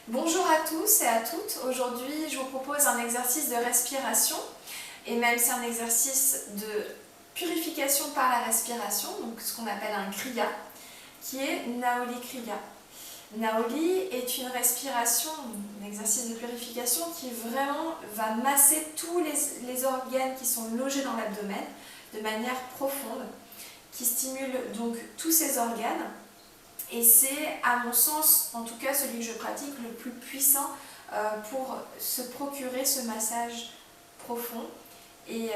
Bonjour à tous et à toutes. Aujourd'hui, je vous propose un exercice de respiration et même c'est un exercice de purification par la respiration, donc ce qu'on appelle un kriya, qui est Naoli Kriya. Naoli est une respiration, un exercice de purification qui vraiment va masser tous les organes qui sont logés dans l'abdomen de manière profonde, qui stimule donc tous ces organes. Et c'est, à mon sens, en tout cas celui que je pratique, le plus puissant pour se procurer ce massage profond et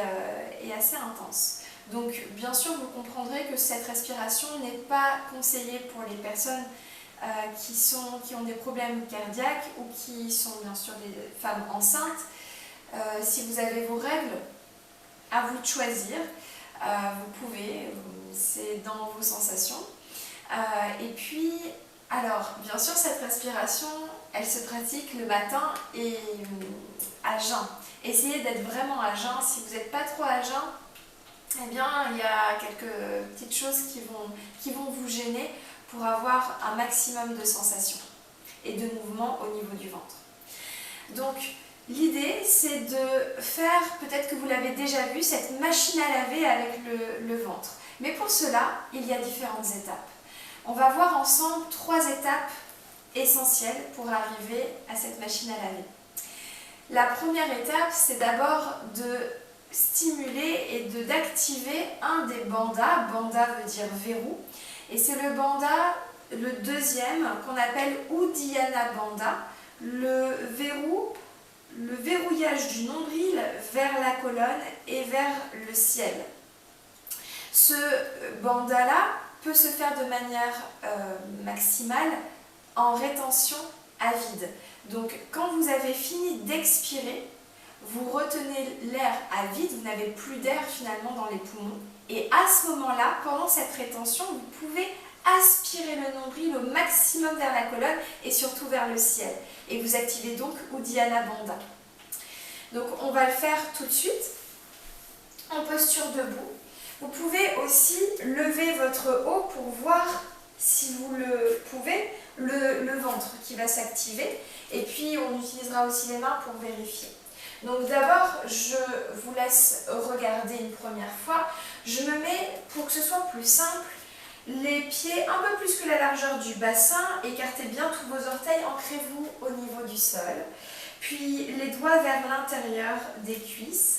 assez intense. Donc, bien sûr, vous comprendrez que cette respiration n'est pas conseillée pour les personnes qui ont des problèmes cardiaques ou qui sont bien sûr des femmes enceintes. Si vous avez vos règles, à vous de choisir. Vous pouvez, c'est dans vos sensations. Et puis, alors, bien sûr, cette respiration, elle se pratique le matin et à jeun. Essayez d'être vraiment à jeun. Si vous n'êtes pas trop à jeun, eh bien, il y a quelques petites choses qui vont vous gêner pour avoir un maximum de sensations et de mouvements au niveau du ventre. Donc, l'idée, c'est de faire, peut-être que vous l'avez déjà vu, cette machine à laver avec le ventre. Mais pour cela, il y a différentes étapes. On va voir ensemble 3 étapes essentielles pour arriver à cette machine à laver. La première étape, c'est d'abord de stimuler et d'activer un des bandhas. Bandha veut dire verrou. Et c'est le bandha, le deuxième, qu'on appelle Uddiyana Bandha, le verrouillage du nombril vers la colonne et vers le ciel. Ce bandha-là peut se faire de manière maximale en rétention à vide. Donc quand vous avez fini d'expirer, vous retenez l'air à vide, vous n'avez plus d'air finalement dans les poumons. Et à ce moment-là, pendant cette rétention, vous pouvez aspirer le nombril au maximum vers la colonne et surtout vers le ciel. Et vous activez donc Uddiyana Bandha. Donc on va le faire tout de suite en posture debout. Vous pouvez aussi lever votre haut pour voir, si vous le pouvez, le ventre qui va s'activer. Et puis, on utilisera aussi les mains pour vérifier. Donc d'abord, je vous laisse regarder une première fois. Je me mets, pour que ce soit plus simple, les pieds un peu plus que la largeur du bassin. Écartez bien tous vos orteils, ancrez-vous au niveau du sol. Puis les doigts vers l'intérieur des cuisses.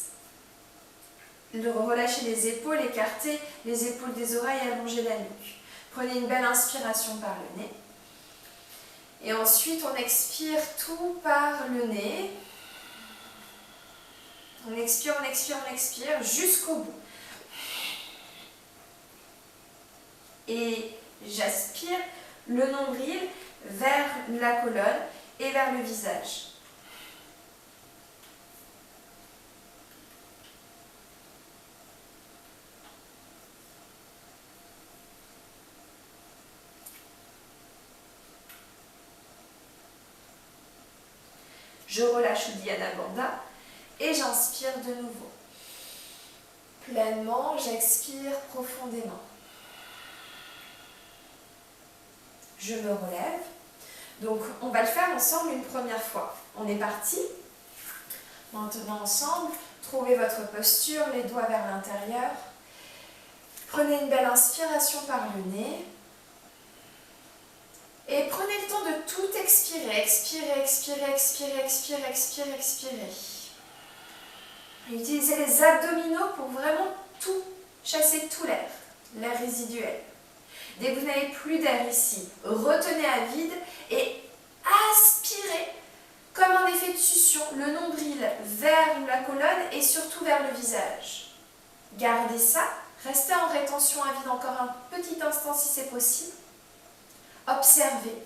Relâchez les épaules, écartez les épaules des oreilles, allongez la nuque. Prenez une belle inspiration par le nez. Et ensuite, on expire tout par le nez. On expire, on expire, on expire jusqu'au bout. Et j'aspire le nombril vers la colonne et vers le visage. Je relâche Uddiyana Bandha et j'inspire de nouveau. Pleinement, j'expire profondément. Je me relève. Donc, on va le faire ensemble une première fois. On est parti. Maintenant, ensemble, trouvez votre posture, les doigts vers l'intérieur. Prenez une belle inspiration par le nez. Et prenez le temps de tout expirer. Expirez, expirez, expirez, expirez, expirez, expirez. Utilisez les abdominaux pour vraiment tout, chasser tout l'air résiduel. Dès que vous n'avez plus d'air ici, retenez à vide et aspirez comme un effet de succion le nombril vers la colonne et surtout vers le visage. Gardez ça, restez en rétention à vide encore un petit instant si c'est possible. Observez.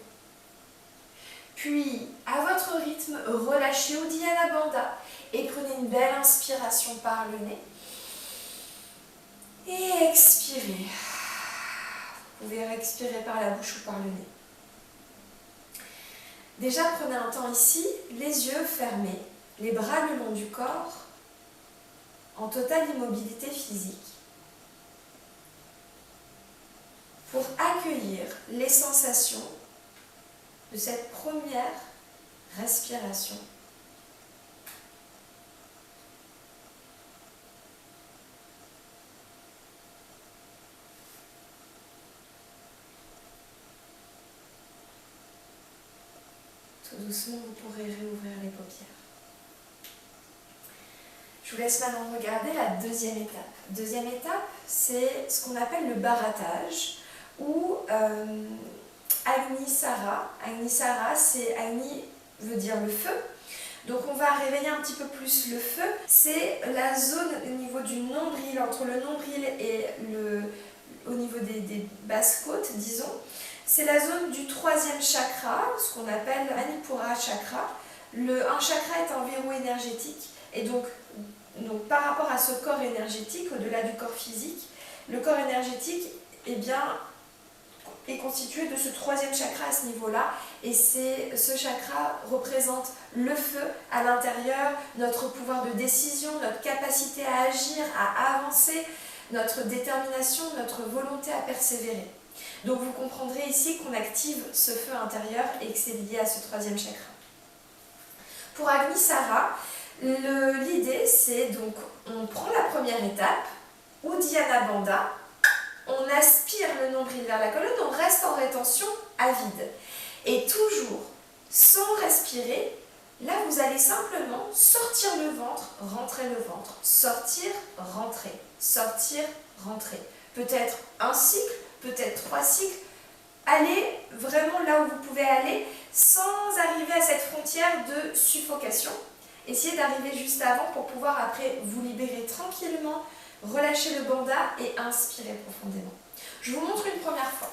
Puis, à votre rythme, relâchez Uddiyana Bandha et prenez une belle inspiration par le nez. Et expirez. Vous pouvez expirer par la bouche ou par le nez. Déjà, prenez un temps ici, les yeux fermés, les bras le long du corps, en totale immobilité physique, pour accueillir les sensations de cette première respiration. Tout doucement, vous pourrez réouvrir les paupières. Je vous laisse maintenant regarder la deuxième étape. Deuxième étape, c'est ce qu'on appelle le barattage ou Agni Sara. Agni Sara, c'est Agni veut dire le feu. Donc on va réveiller un petit peu plus le feu. C'est la zone au niveau du nombril, entre le nombril et au niveau des basses côtes, disons. C'est la zone du troisième chakra, ce qu'on appelle Manipura chakra. Un chakra est un verrou énergétique et donc par rapport à ce corps énergétique, au-delà du corps physique, le corps énergétique est constitué de ce troisième chakra à ce niveau-là, et ce chakra représente le feu à l'intérieur, notre pouvoir de décision, notre capacité à agir, à avancer, notre détermination, notre volonté à persévérer. Donc vous comprendrez ici qu'on active ce feu intérieur et que c'est lié à ce troisième chakra. Pour Agni Sara, l'idée c'est donc, on prend la première étape, Uddiyana Bandha, on aspire le nombril vers la colonne, on reste en rétention à vide. Et toujours, sans respirer, là vous allez simplement sortir le ventre, rentrer le ventre, sortir, rentrer, sortir, rentrer. Peut-être un cycle, peut-être 3 cycles. Allez vraiment là où vous pouvez aller sans arriver à cette frontière de suffocation. Essayez d'arriver juste avant pour pouvoir après vous libérer tranquillement, relâcher le bandha et inspirer profondément. Je vous montre une première fois.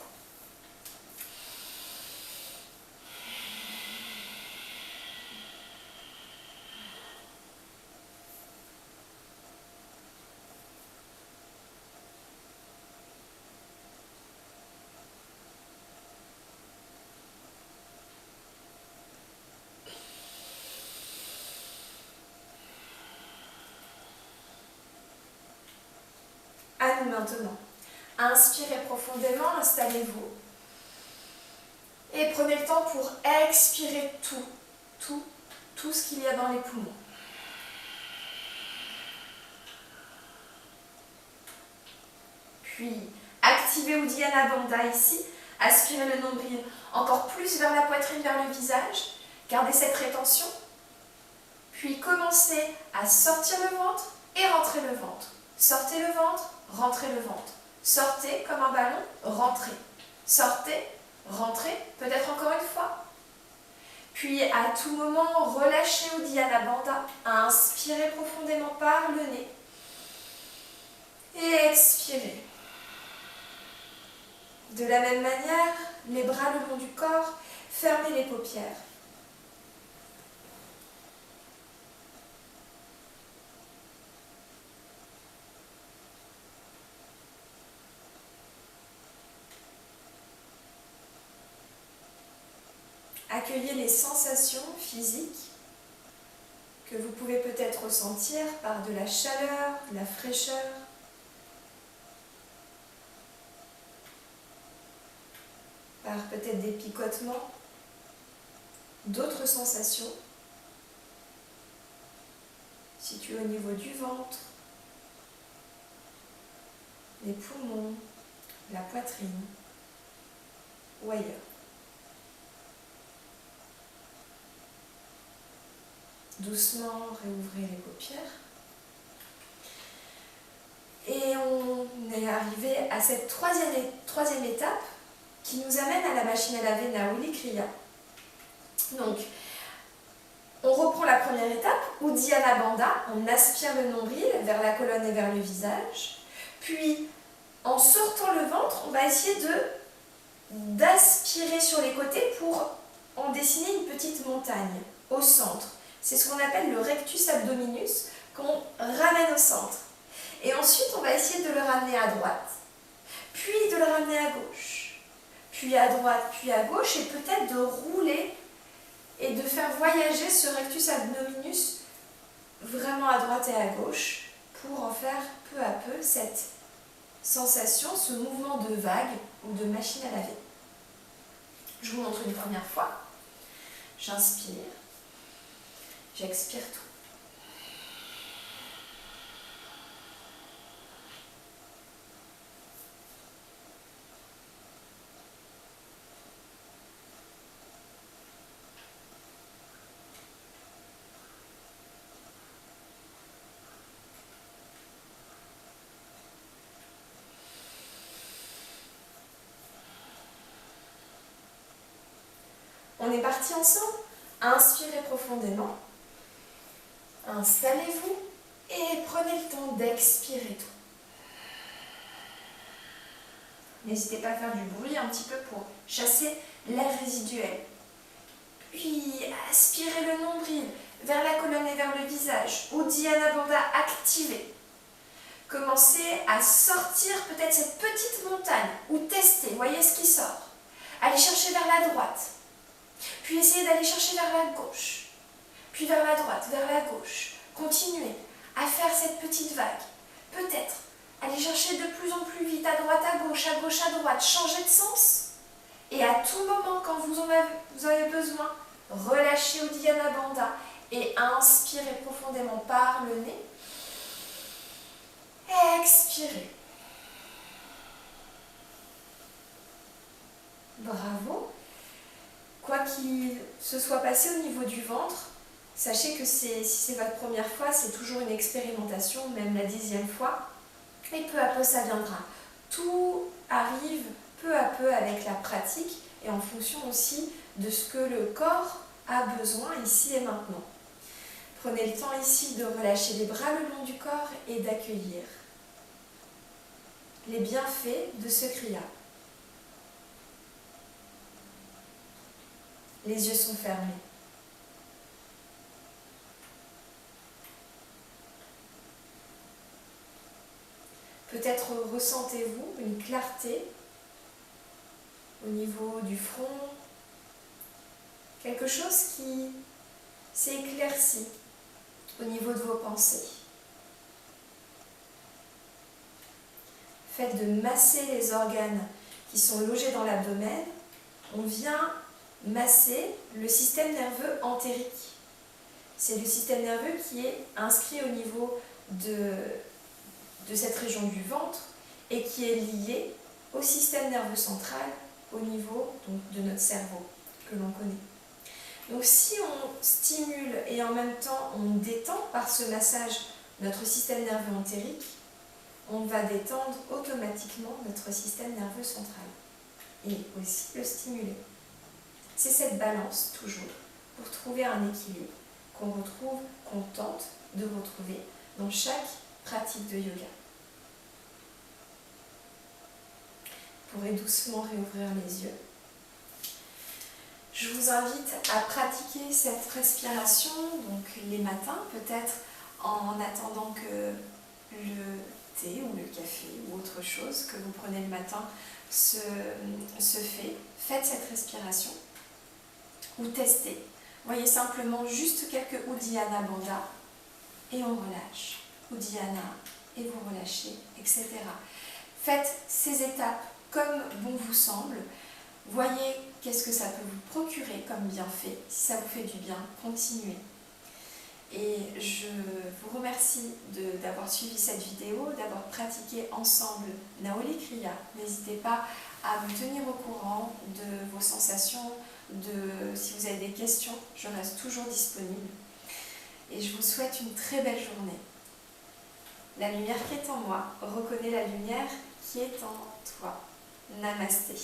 À nous maintenant. Inspirez profondément, installez-vous. Et prenez le temps pour expirer tout ce qu'il y a dans les poumons. Puis, activez Uddiyana Bandha ici. Aspirez le nombril encore plus vers la poitrine, vers le visage. Gardez cette rétention. Puis, commencez à sortir le ventre et rentrer le ventre. Sortez le ventre, rentrez le ventre. Sortez comme un ballon, rentrez. Sortez, rentrez, peut-être encore une fois. Puis à tout moment, relâchez Uddiyana Bandha. Inspirez profondément par le nez. Et expirez. De la même manière, les bras le long du corps, fermez les paupières. Accueillez les sensations physiques que vous pouvez peut-être ressentir par de la chaleur, de la fraîcheur. Par peut-être des picotements, d'autres sensations situées au niveau du ventre, les poumons, la poitrine ou ailleurs. Doucement, réouvrez les paupières. Et on est arrivé à cette troisième étape qui nous amène à la machine à laver Nauli Kriya. Donc, on reprend la première étape, Uddiyana Bandha, on aspire le nombril vers la colonne et vers le visage. Puis, en sortant le ventre, on va essayer d'aspirer sur les côtés pour en dessiner une petite montagne au centre. C'est ce qu'on appelle le rectus abdominus qu'on ramène au centre. Et ensuite, on va essayer de le ramener à droite, puis de le ramener à gauche, puis à droite, puis à gauche, et peut-être de rouler et de faire voyager ce rectus abdominus vraiment à droite et à gauche pour en faire peu à peu cette sensation, ce mouvement de vague ou de machine à laver. Je vous montre une première fois. J'inspire. J'expire tout. On est parti ensemble. Inspirez profondément. Installez-vous et prenez le temps d'expirer tout. N'hésitez pas à faire du bruit un petit peu pour chasser l'air résiduel. Puis aspirez le nombril vers la colonne et vers le visage. Uddiyana Bandha activé. Commencez à sortir peut-être cette petite montagne ou testez, voyez ce qui sort. Allez chercher vers la droite. Puis essayez d'aller chercher vers la gauche. Puis vers la droite, vers la gauche. Continuez à faire cette petite vague. Peut-être allez chercher de plus en plus vite à droite, à gauche, à droite. Changez de sens. Et à tout moment, quand vous en avez besoin, relâchez Uddiyana Bandha et inspirez profondément par le nez. Expirez. Bravo. Quoi qu'il se soit passé au niveau du ventre, sachez que si c'est votre première fois, c'est toujours une expérimentation, même la 10e fois. Et peu à peu, ça viendra. Tout arrive peu à peu avec la pratique et en fonction aussi de ce que le corps a besoin ici et maintenant. Prenez le temps ici de relâcher les bras le long du corps et d'accueillir les bienfaits de ce kriya. Les yeux sont fermés. Peut-être ressentez-vous une clarté au niveau du front, quelque chose qui s'est éclairci au niveau de vos pensées. Faites de masser les organes qui sont logés dans l'abdomen. On vient masser le système nerveux entérique. C'est le système nerveux qui est inscrit au niveau de cette région du ventre et qui est lié au système nerveux central au niveau donc, de notre cerveau que l'on connaît. Donc si on stimule et en même temps on détend par ce massage notre système nerveux entérique, on va détendre automatiquement notre système nerveux central et aussi le stimuler. C'est cette balance toujours pour trouver un équilibre qu'on tente de retrouver dans chaque pratique de yoga. Vous pourrez doucement réouvrir les yeux. Je vous invite à pratiquer cette respiration donc les matins, peut-être en attendant que le thé ou le café ou autre chose que vous prenez le matin se fait. Faites cette respiration ou testez. Voyez simplement juste quelques Uddiyana Bandha et on relâche. Uddiyana et vous relâchez, etc. Faites ces étapes comme bon vous semble. Voyez qu'est-ce que ça peut vous procurer comme bienfait. Si ça vous fait du bien, continuez. Et je vous remercie d'avoir suivi cette vidéo, d'avoir pratiqué ensemble Naoli Kriya. N'hésitez pas à me tenir au courant de vos sensations, si vous avez des questions, je reste toujours disponible. Et je vous souhaite une très belle journée. La lumière qui est en moi reconnaît la lumière qui est en toi. Namasté.